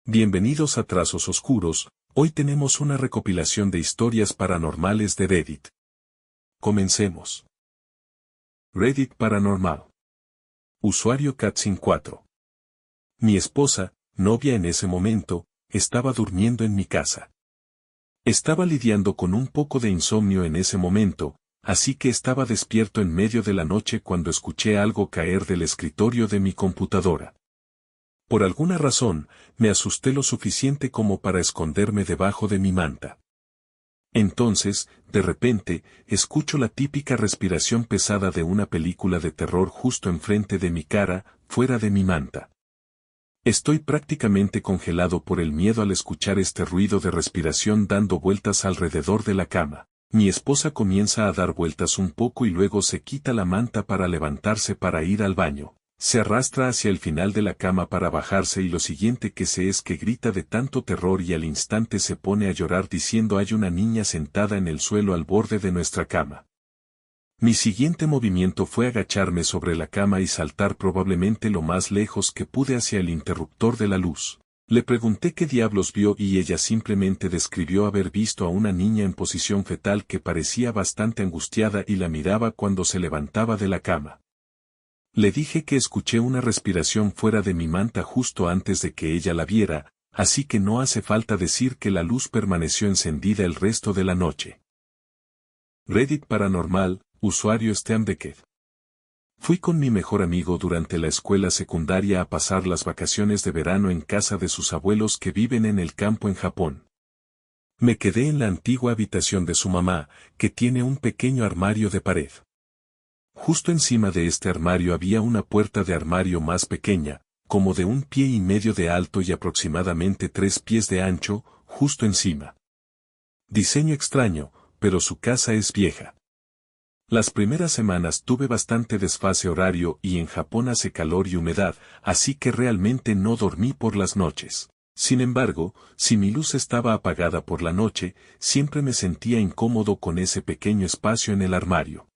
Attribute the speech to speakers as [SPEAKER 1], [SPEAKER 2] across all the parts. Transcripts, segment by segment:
[SPEAKER 1] Bienvenidos a Trazos Oscuros, hoy tenemos una recopilación de historias paranormales de Reddit. Comencemos. Reddit Paranormal. Usuario Katsin4. Mi esposa, novia en ese momento, estaba durmiendo en mi casa. Estaba lidiando con un poco de insomnio en ese momento, así que estaba despierto en medio de la noche cuando escuché algo caer del escritorio de mi computadora. Por alguna razón, me asusté lo suficiente como para esconderme debajo de mi manta. Entonces, de repente, escucho la típica respiración pesada de una película de terror justo enfrente de mi cara, fuera de mi manta. Estoy prácticamente congelado por el miedo al escuchar este ruido de respiración dando vueltas alrededor de la cama. Mi esposa comienza a dar vueltas un poco y luego se quita la manta para levantarse para ir al baño. Se arrastra hacia el final de la cama para bajarse y lo siguiente que sé es que grita de tanto terror y al instante se pone a llorar diciendo hay una niña sentada en el suelo al borde de nuestra cama. Mi siguiente movimiento fue agacharme sobre la cama y saltar probablemente lo más lejos que pude hacia el interruptor de la luz. Le pregunté qué diablos vio y ella simplemente describió haber visto a una niña en posición fetal que parecía bastante angustiada y la miraba cuando se levantaba de la cama. Le dije que escuché una respiración fuera de mi manta justo antes de que ella la viera, así que no hace falta decir que la luz permaneció encendida el resto de la noche. Reddit Paranormal, usuario Stembecked. Fui con mi mejor amigo durante la escuela secundaria a pasar las vacaciones de verano en casa de sus abuelos que viven en el campo en Japón. Me quedé en la antigua habitación de su mamá, que tiene un pequeño armario de pared. Justo encima de este armario había una puerta de armario más pequeña, como de 1,5 pies de alto y aproximadamente 3 pies de ancho, justo encima. Diseño extraño, pero su casa es vieja. Las primeras semanas tuve bastante desfase horario y en Japón hace calor y humedad, así que realmente no dormí por las noches. Sin embargo, si mi luz estaba apagada por la noche, siempre me sentía incómodo con ese pequeño espacio en el armario.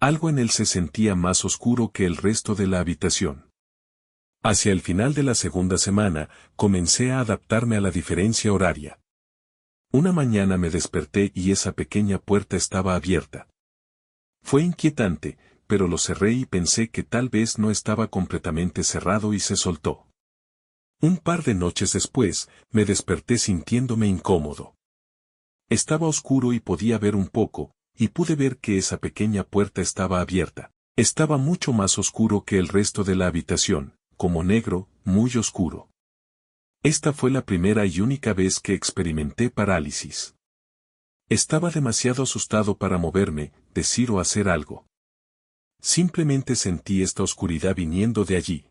[SPEAKER 1] Algo en él se sentía más oscuro que el resto de la habitación. Hacia el final de la segunda semana, comencé a adaptarme a la diferencia horaria. Una mañana me desperté y esa pequeña puerta estaba abierta. Fue inquietante, pero lo cerré y pensé que tal vez no estaba completamente cerrado y se soltó. Un par de noches después, me desperté sintiéndome incómodo. Estaba oscuro y podía ver un poco, y pude ver que esa pequeña puerta estaba abierta. Estaba mucho más oscuro que el resto de la habitación, como negro, muy oscuro. Esta fue la primera y única vez que experimenté parálisis. Estaba demasiado asustado para moverme, decir o hacer algo. Simplemente sentí esta oscuridad viniendo de allí.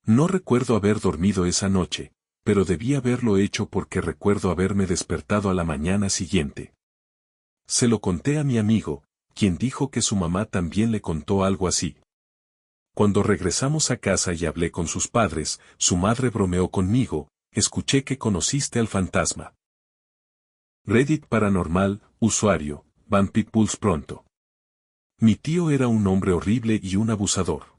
[SPEAKER 1] No recuerdo haber dormido esa noche, pero debí haberlo hecho porque recuerdo haberme despertado a la mañana siguiente. Se lo conté a mi amigo, quien dijo que su mamá también le contó algo así. Cuando regresamos a casa y hablé con sus padres, su madre bromeó conmigo, escuché que conociste al fantasma. Reddit Paranormal, usuario, Vampire Pulse pronto. Mi tío era un hombre horrible y un abusador.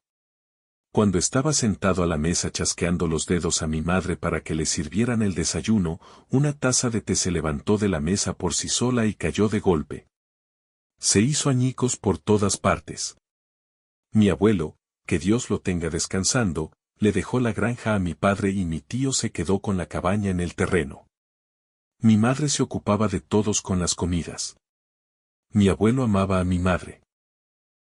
[SPEAKER 1] Cuando estaba sentado a la mesa chasqueando los dedos a mi madre para que le sirvieran el desayuno, una taza de té se levantó de la mesa por sí sola y cayó de golpe. Se hizo añicos por todas partes. Mi abuelo, que Dios lo tenga descansando, le dejó la granja a mi padre y mi tío se quedó con la cabaña en el terreno. Mi madre se ocupaba de todos con las comidas. Mi abuelo amaba a mi madre.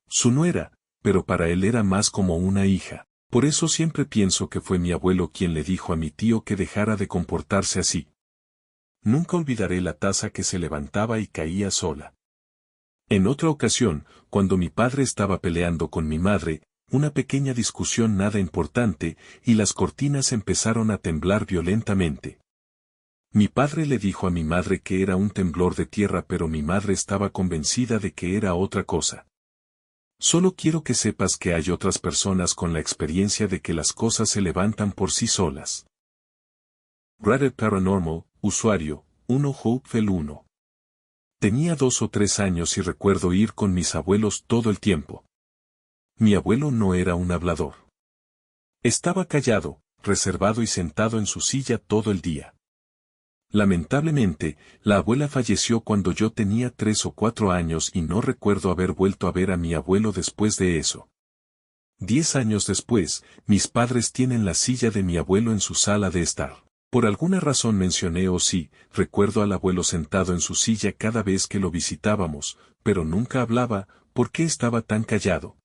[SPEAKER 1] Su nuera, pero para él era más como una hija. Por eso siempre pienso que fue mi abuelo quien le dijo a mi tío que dejara de comportarse así. Nunca olvidaré la taza que se levantaba y caía sola. En otra ocasión, cuando mi padre estaba peleando con mi madre, una pequeña discusión nada importante, y las cortinas empezaron a temblar violentamente. Mi padre le dijo a mi madre que era un temblor de tierra, pero mi madre estaba convencida de que era otra cosa. Solo quiero que sepas que hay otras personas con la experiencia de que las cosas se levantan por sí solas. Reddit Paranormal, usuario, 1Hopeful1. Tenía 2 o 3 años y recuerdo ir con mis abuelos todo el tiempo. Mi abuelo no era un hablador. Estaba callado, reservado y sentado en su silla todo el día. Lamentablemente, la abuela falleció cuando yo tenía 3 o 4 años y no recuerdo haber vuelto a ver a mi abuelo después de eso. 10 años después, mis padres tienen la silla de mi abuelo en su sala de estar. Por alguna razón mencioné sí, recuerdo al abuelo sentado en su silla cada vez que lo visitábamos, pero nunca hablaba. ¿Por qué estaba tan callado?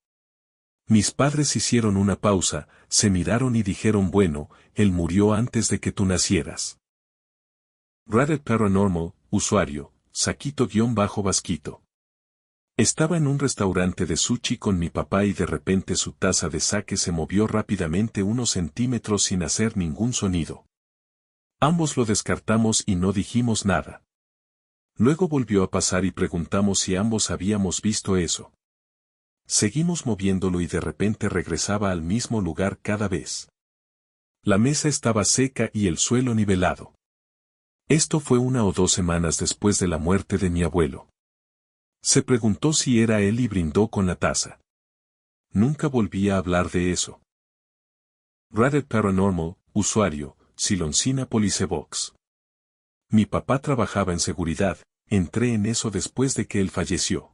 [SPEAKER 1] Mis padres hicieron una pausa, se miraron y dijeron: bueno, él murió antes de que tú nacieras. Reddit Paranormal, usuario, Saquito-Vasquito. Estaba en un restaurante de sushi con mi papá y de repente su taza de sake se movió rápidamente unos centímetros sin hacer ningún sonido. Ambos lo descartamos y no dijimos nada. Luego volvió a pasar y preguntamos si ambos habíamos visto eso. Seguimos moviéndolo y de repente regresaba al mismo lugar cada vez. La mesa estaba seca y el suelo nivelado. Esto fue 1 o 2 semanas después de la muerte de mi abuelo. Se preguntó si era él y brindó con la taza. Nunca volví a hablar de eso. Reddit Paranormal, usuario, Siloncina Policebox. Mi papá trabajaba en seguridad, entré en eso después de que él falleció.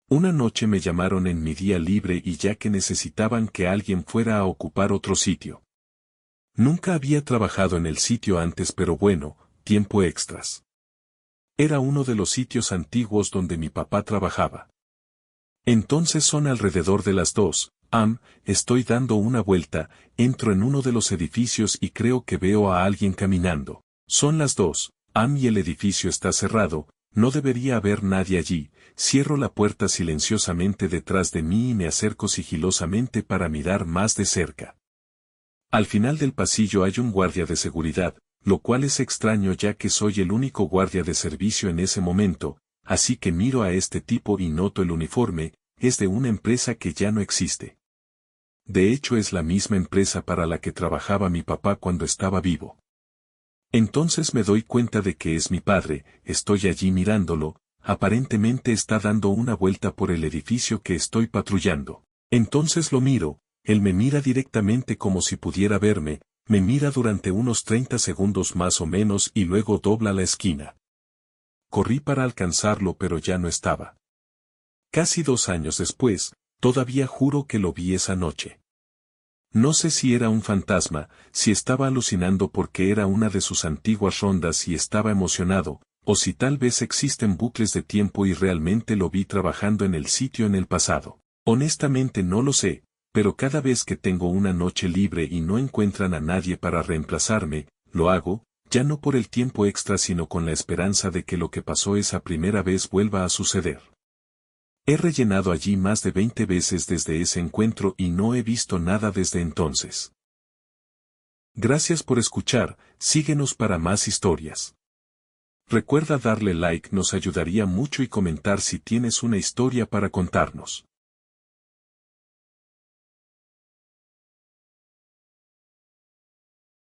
[SPEAKER 1] Una noche me llamaron en mi día libre y ya que necesitaban que alguien fuera a ocupar otro sitio. Nunca había trabajado en el sitio antes, pero bueno, tiempo extras. Era uno de los sitios antiguos donde mi papá trabajaba. Entonces son alrededor de las 2 am, estoy dando una vuelta, entro en uno de los edificios y creo que veo a alguien caminando. Son las 2 am y el edificio está cerrado, no debería haber nadie allí. Cierro la puerta silenciosamente detrás de mí y me acerco sigilosamente para mirar más de cerca. Al final del pasillo hay un guardia de seguridad, lo cual es extraño ya que soy el único guardia de servicio en ese momento, así que miro a este tipo y noto el uniforme, es de una empresa que ya no existe. De hecho es la misma empresa para la que trabajaba mi papá cuando estaba vivo. Entonces me doy cuenta de que es mi padre, estoy allí mirándolo, aparentemente está dando una vuelta por el edificio que estoy patrullando. Entonces lo miro, él me mira directamente como si pudiera verme, me mira durante unos 30 segundos más o menos y luego dobla la esquina. Corrí para alcanzarlo pero ya no estaba. Casi 2 años después, todavía juro que lo vi esa noche. No sé si era un fantasma, si estaba alucinando porque era una de sus antiguas rondas y estaba emocionado, o si tal vez existen bucles de tiempo y realmente lo vi trabajando en el sitio en el pasado. Honestamente no lo sé, pero cada vez que tengo una noche libre y no encuentran a nadie para reemplazarme, lo hago, ya no por el tiempo extra sino con la esperanza de que lo que pasó esa primera vez vuelva a suceder. He rellenado allí más de 20 veces desde ese encuentro y no he visto nada desde entonces. Gracias por escuchar, síguenos para más historias. Recuerda darle like, nos ayudaría mucho y comentar si tienes una historia para contarnos.